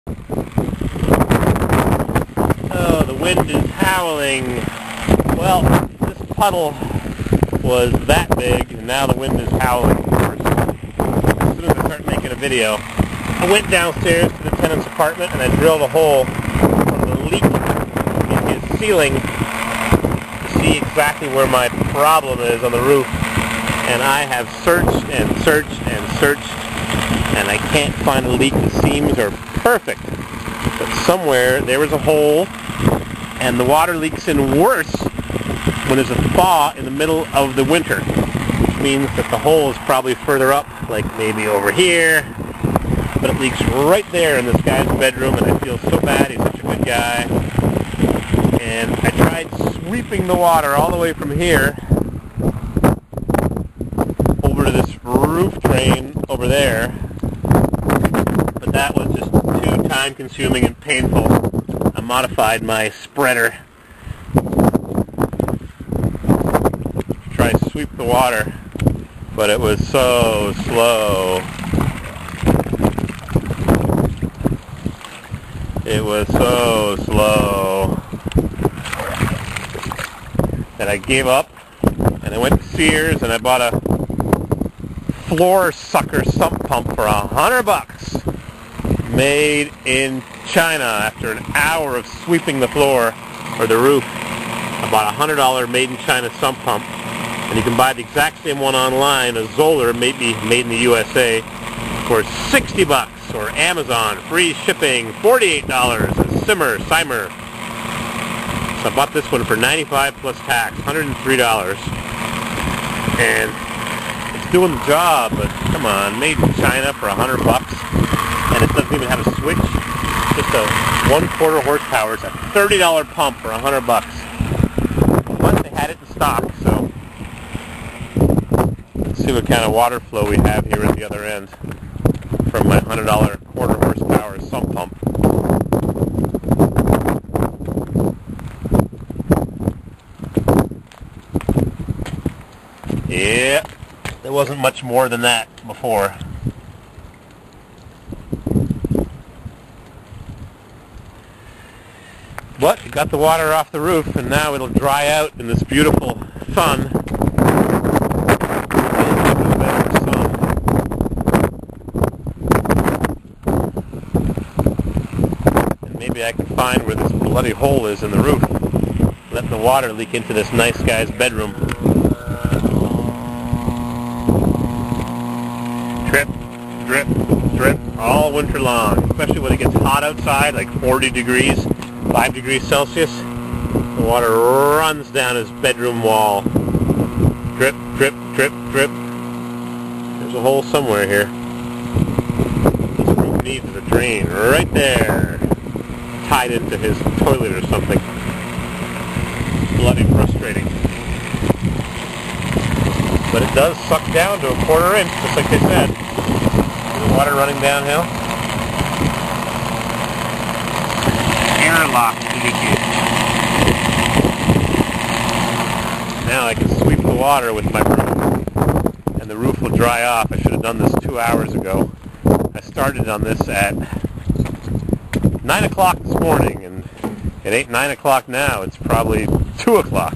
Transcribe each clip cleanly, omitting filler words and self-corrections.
Oh, the wind is howling. Well, this puddle was that big, and now the wind is howling worse. As soon as I start making a video, I went downstairs to the tenant's apartment and I drilled a hole from the leak in his ceiling to see exactly where my problem is on the roof. And I have searched and searched and searched, and I can't find a leak. The seams are perfect. But somewhere there was a hole, and the water leaks in worse when there's a thaw in the middle of the winter. Which means that the hole is probably further up, like maybe over here. But it leaks right there in this guy's bedroom, and I feel so bad. He's such a good guy. And I tried sweeping the water all the way from here over to this roof drain over there. But that was just too time-consuming and painful. I modified my spreader to try to sweep the water, but it was so slow. It was so slow that I gave up, and I went to Sears and I bought a floor sucker sump pump for $100, made in China. After an hour of sweeping the floor or the roof, I bought a $100 made in China sump pump, and you can buy the exact same one online, a Zoller, maybe made in the USA, for $60. Or Amazon, free shipping, $48, and Cymer. So I bought this one for $95 plus tax, $103. And it's doing the job, but come on, made in China for $100, and it doesn't even have a switch. Just a 1/4 horsepower. It's a $30 pump for $100. But they had it in stock, so let's see what kind of water flow we have here at the other end from my $100 1/4 horsepower sump pump. Yeah, there wasn't much more than that before. But it got the water off the roof, and now it'll dry out in this beautiful sun. Maybe I can find where this bloody hole is in the roof, letting the water leak into this nice guy's bedroom. Drip, drip, drip all winter long, especially when it gets hot outside, like 40 degrees, 5 degrees Celsius. The water runs down his bedroom wall. Drip, drip, drip, drip. There's a hole somewhere here. This roof needs a drain right there, tied into his toilet or something. Bloody frustrating. But it does suck down to a 1/4 inch, just like they said. See the water running downhill? Airlock leakage. Now I can sweep the water with my broom, and the roof will dry off. I should have done this 2 hours ago. I started on this at 9 o'clock this morning, and it ain't 9 o'clock now. It's probably 2 o'clock.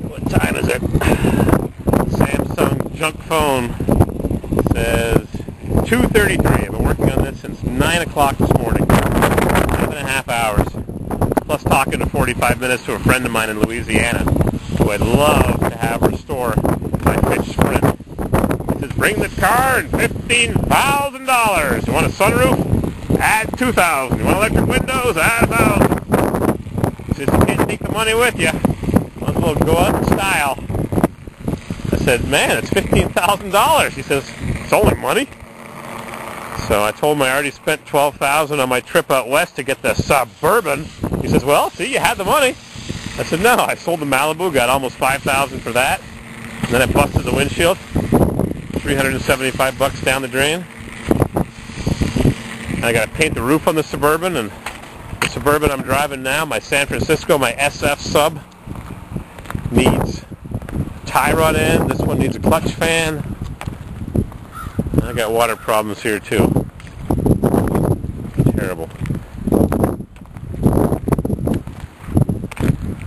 What time is it? Samsung junk phone says 2:33. I've been working on this since 9 o'clock this morning. 7.5 hours. Plus talking to 45 minutes to a friend of mine in Louisiana, who I'd love to have restore my Fitch Sprint. He says, bring the car and $15,000. You want a sunroof? Add $2,000. You want electric windows? Add $1,000. He says, you can't take the money with you. Might as well go out in style. I said, man, it's $15,000. He says, it's only money. So I told him I already spent $12,000 on my trip out west to get the Suburban. He says, well, see, you had the money. I said, no, I sold the Malibu, got almost $5,000 for that. And then I busted the windshield. $375 down the drain. And I got to paint the roof on the Suburban, and the Suburban I'm driving now, my San Francisco, my SF sub, needs tie rod end. This one needs a clutch fan. I got water problems here too. Terrible.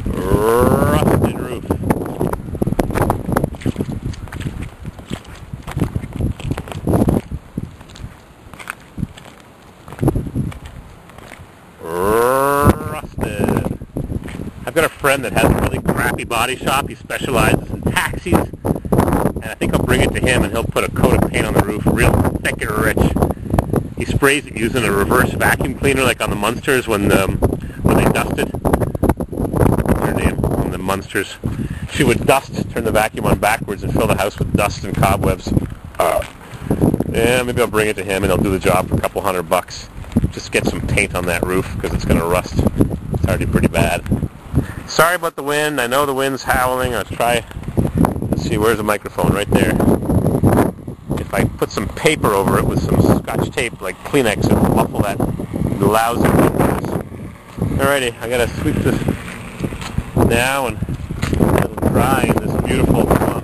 Rusted roof. Rusted. I've got a friend that has a really crappy body shop. He specializes in taxis, and I think I'll bring it to him, and he'll put a coat of paint on the roof, real thick and rich. He sprays it using a reverse vacuum cleaner, like on the Munsters when they dusted. What's their name on the Munsters? She would dust, turn the vacuum on backwards, and fill the house with dust and cobwebs. Yeah, maybe I'll bring it to him, and he'll do the job for a couple $100. Just get some paint on that roof because it's going to rust. It's already pretty bad. Sorry about the wind. I know the wind's howling. Let's see, where's the microphone? Right there. If I put some paper over it with some Scotch tape, like Kleenex, it'll muffle that lousy wind noise. Alrighty, I gotta sweep this now and it'll dry in this beautiful sun.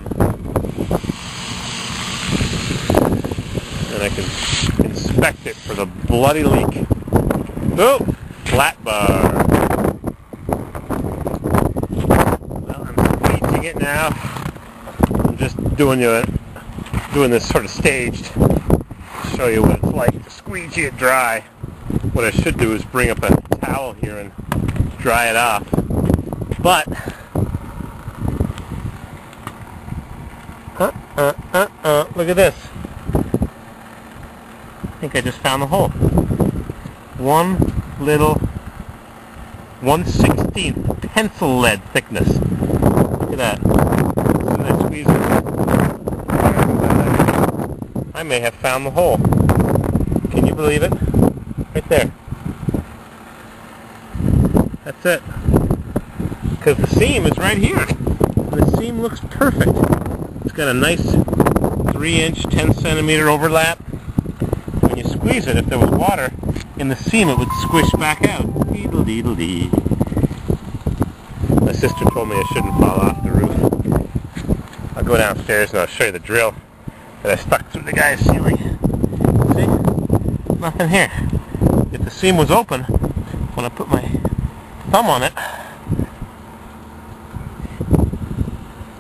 And I can inspect it for the bloody leak. Oh, flat bar. Well, I'm squeezing it now. I'm just doing this sort of staged to show you what it's like to squeegee it dry. What I should do is bring up a towel here and dry it off. But look at this. I think I just found the hole. One little 1/16 pencil lead thickness. Look at that. As soon as I squeeze it, I may have found the hole. Can you believe it? Right there. That's it. Because the seam is right here. The seam looks perfect. It's got a nice 3-inch, 10-centimeter overlap. When you squeeze it, if there was water in the seam, it would squish back out. Deedle-deedle-dee. My sister told me I shouldn't fall off the roof. I'll go downstairs and I'll show you the drill that I stuck through the guy's ceiling. See? Nothing here. If the seam was open, when I put my thumb on it,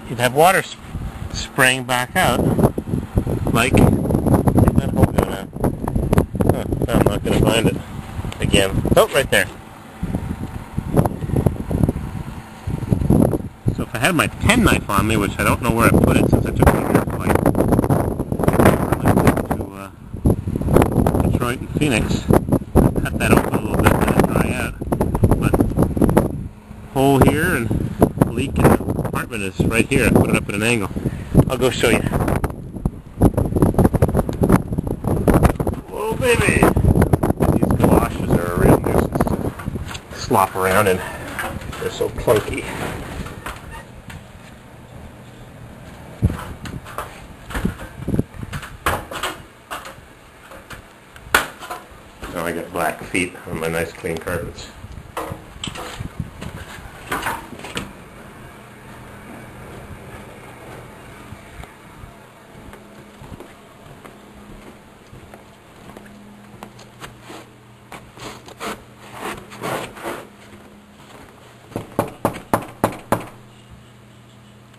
you'd have water spraying back out. Like, where'd that hole go now? I'm not going to find it again. Oh, right there. So if I had my penknife on me, which I don't know where I put it since I took my air flight, to Detroit and Phoenix, cut that open a little bit and let it dry out. But hole here and leak in the apartment is right here. I put it up at an angle. I'll go show you. Whoa, baby! These galoshes are a real nuisance to slop around in. They're so clunky. Now I got black feet on my nice clean carpets.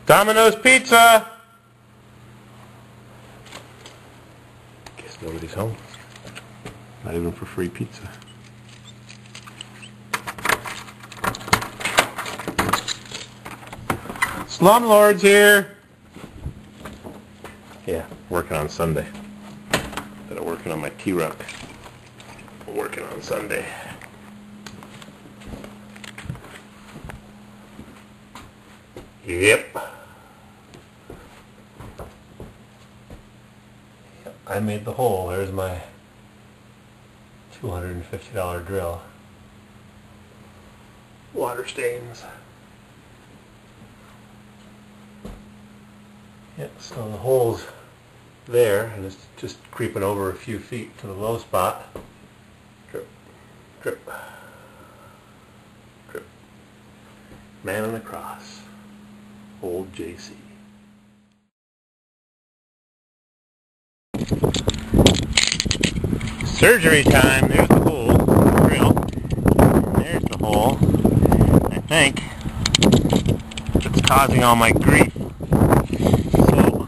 Domino's Pizza! Guess nobody's home. Not even for free pizza. Slumlords here! Yeah, working on Sunday. Instead of working on my T-Rock. Working on Sunday. Yep. I made the hole. There's my $250 drill. Water stains. Yeah, so the hole's there, and it's just creeping over a few feet to the low spot. Drip, drip, drip. Man on the cross. Old JC. Surgery time. There's the hole. Drill. There's the hole. I think it's causing all my grief. So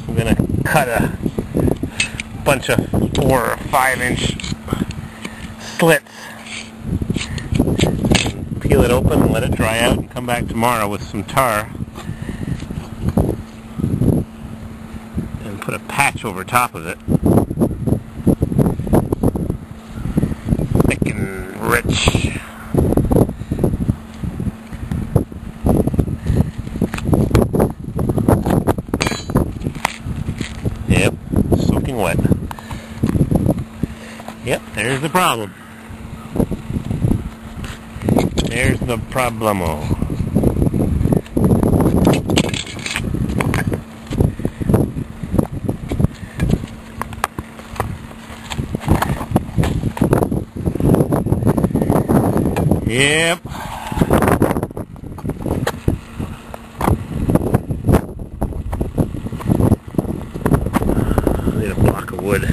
I'm gonna cut a bunch of 4 or 5 inch slits. Peel it open and let it dry out and come back tomorrow with some tar and put a patch over top of it. Thick and rich. Yep, soaking wet. Yep, there's the problem. There's the problemo. Yep. Need a block of wood.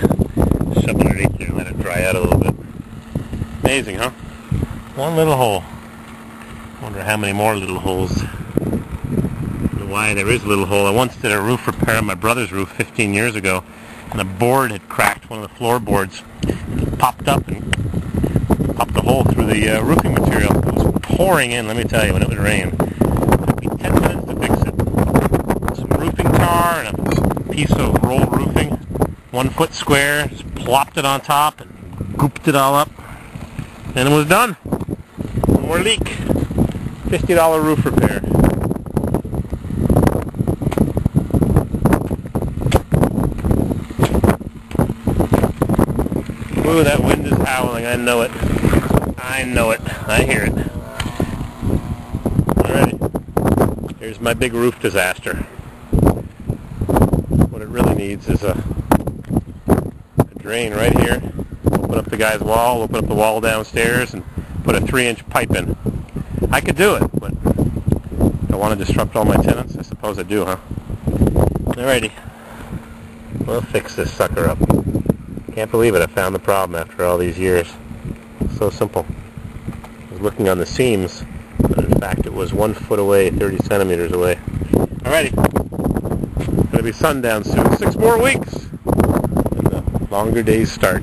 Shove it underneath there and let it dry out a little bit. Amazing, huh? One little hole. Wonder how many more little holes. Wonder why there is a little hole. I once did a roof repair on my brother's roof 15 years ago, and a board had cracked, one of the floorboards. It popped up and popped a hole through the roofing material. It was pouring in, let me tell you, when it would rain. It took me 10 minutes to fix it. Some roofing tar and a piece of rolled roofing, 1 foot square, just plopped it on top and gooped it all up, and it was done. One more leak. $50 roof repair. Ooh, that wind is howling. I know it. I know it. I hear it. Alrighty. Here's my big roof disaster. What it really needs is a drain right here. Open up the guy's wall, open up the wall downstairs, and put a 3-inch pipe in. I could do it, but I want to disrupt all my tenants? I suppose I do, huh? Alrighty. We'll fix this sucker up. Can't believe it, I found the problem after all these years. So simple. I was looking on the seams, but in fact it was 1 foot away, 30 centimeters away. Alrighty. Gonna be sundown soon. 6 more weeks. And the longer days start.